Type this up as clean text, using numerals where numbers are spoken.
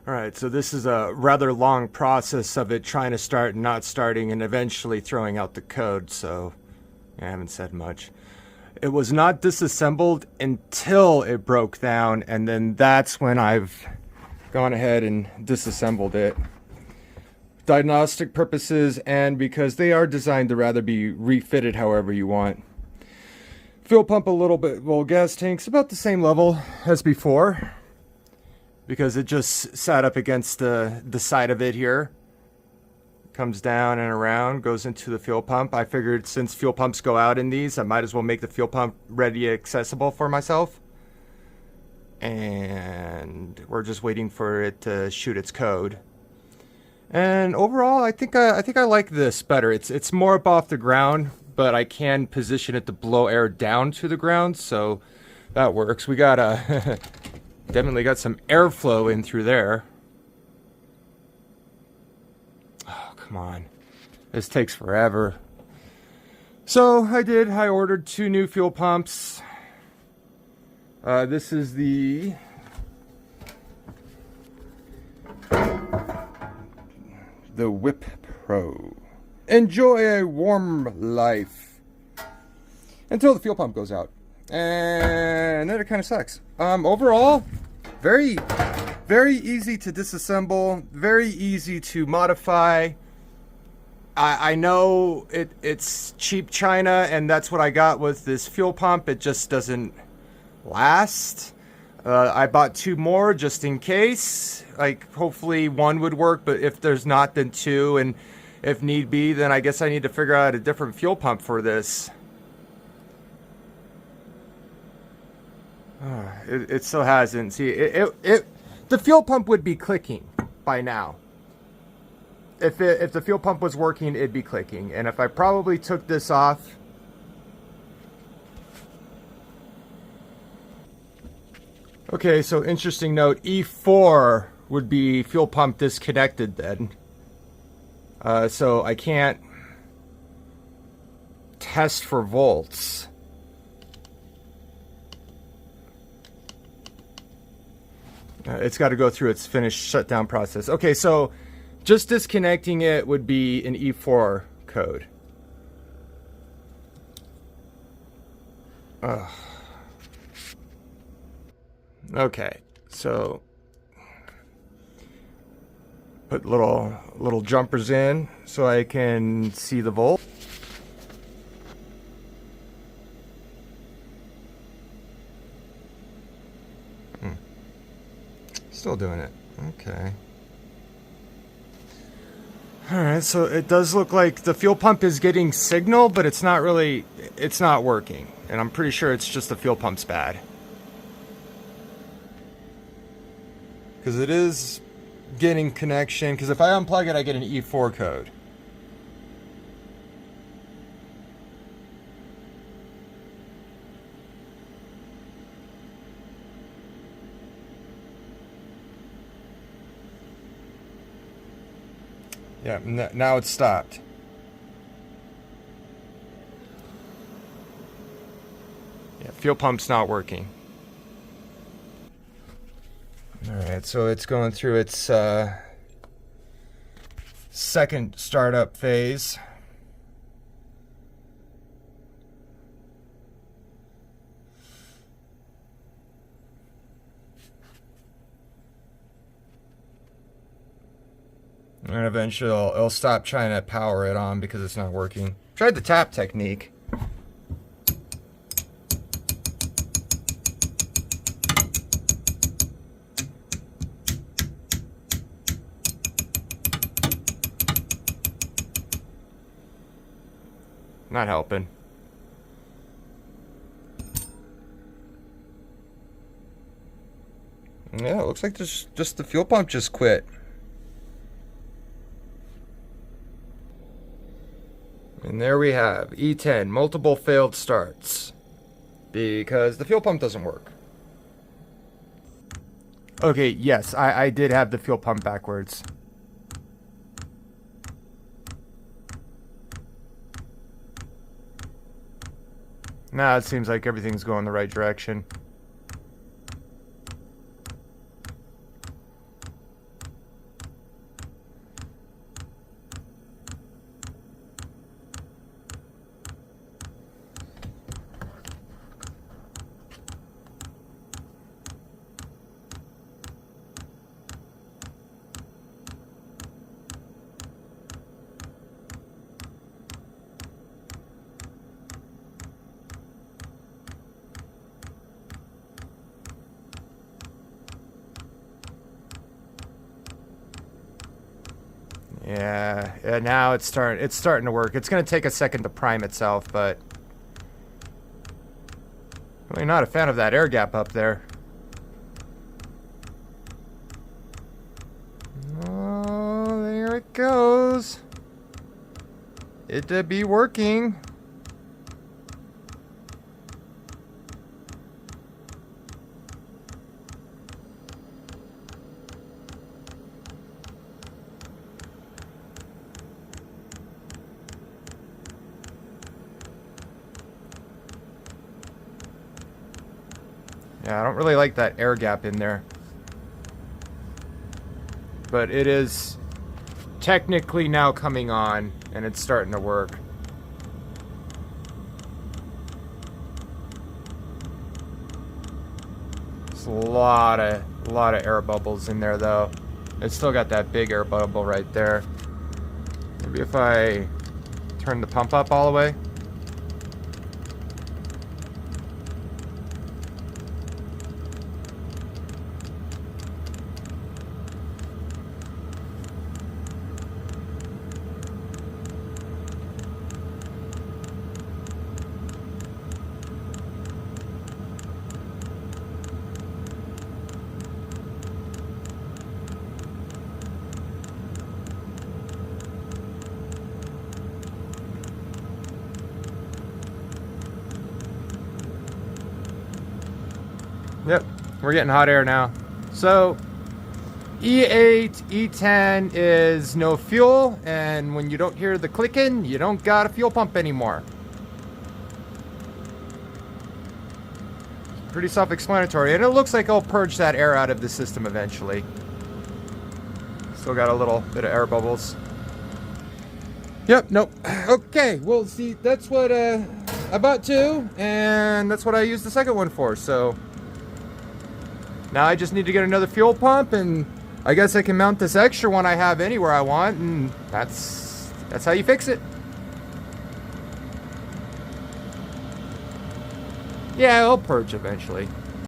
All right, so this is a rather long process of it trying to start and not starting and eventually throwing out the code, so I haven't said much. It was not disassembled until it broke down, and then that's when I've gone ahead and disassembled it. Diagnostic purposes and because they are designed to rather be refitted however you want. Fuel pump a little bit, well, gas tank's about the same level as before, because it just sat up against the side of it here. Comes down and around, goes into the fuel pump. I figured since fuel pumps go out in these, I might as well make the fuel pump ready accessible for myself. And we're just waiting for it to shoot its code. And overall, I think I like this better. It's more up off the ground, but I can position it to blow air down to the ground, so that works. We got a definitely got some airflow in through there. Oh, come on. This takes forever. So I ordered 2 new fuel pumps. This is the Wippro. Enjoy a warm life until the fuel pump goes out, and then it kind of sucks. Overall, very easy to disassemble, very easy to modify. I know it's cheap China, and that's what I got with this fuel pump. It just doesn't last. I bought 2 more just in case. Like, hopefully 1 would work, but if there's not, then 2, and if need be, then I guess I need to figure out a different fuel pump for this. It still hasn't. See, the fuel pump would be clicking by now. If the fuel pump was working, it'd be clicking. And if I probably took this off, okay, so interesting note, E4 would be fuel pump disconnected then. So I can't test for volts. It's got to go through its finished shutdown process. Okay, so just disconnecting it would be an E4 code. Okay, so put little jumpers in so I can see the volt. Still doing it. Okay. Alright, so it does look like the fuel pump is getting signal, but it's not working. And I'm pretty sure it's just the fuel pump's bad. Because it is getting connection, because if I unplug it, I get an E4 code. Yeah, now it's stopped. Yeah, fuel pump's not working. Alright, so it's going through its second startup phase. And eventually it'll stop trying to power it on because it's not working. Tried the tap technique. Not helping. Yeah, it looks like just the fuel pump just quit. And there we have E-10, multiple failed starts because the fuel pump doesn't work. Okay, yes, I did have the fuel pump backwards. Now it seems like everything's going the right direction. Yeah, now it's starting to work. It's gonna take a second to prime itself, but really not a fan of that air gap up there. Oh, there it goes. It'd be working. Yeah, I don't really like that air gap in there. But it is technically now coming on, and it's starting to work. It's a lot of air bubbles in there, though. It's still got that big air bubble right there. Maybe if I turn the pump up all the way. Yep, we're getting hot air now. So, E-8, E-10 is no fuel, and when you don't hear the clicking, you don't got a fuel pump anymore. Pretty self-explanatory, and it looks like I'll purge that air out of the system eventually. Still got a little bit of air bubbles. Yep, nope. Okay, well, see, that's what I bought two, and that's what I used the second one for, so now I just need to get another fuel pump, and I guess I can mount this extra one I have anywhere I want, and that's how you fix it. Yeah, it'll purge eventually.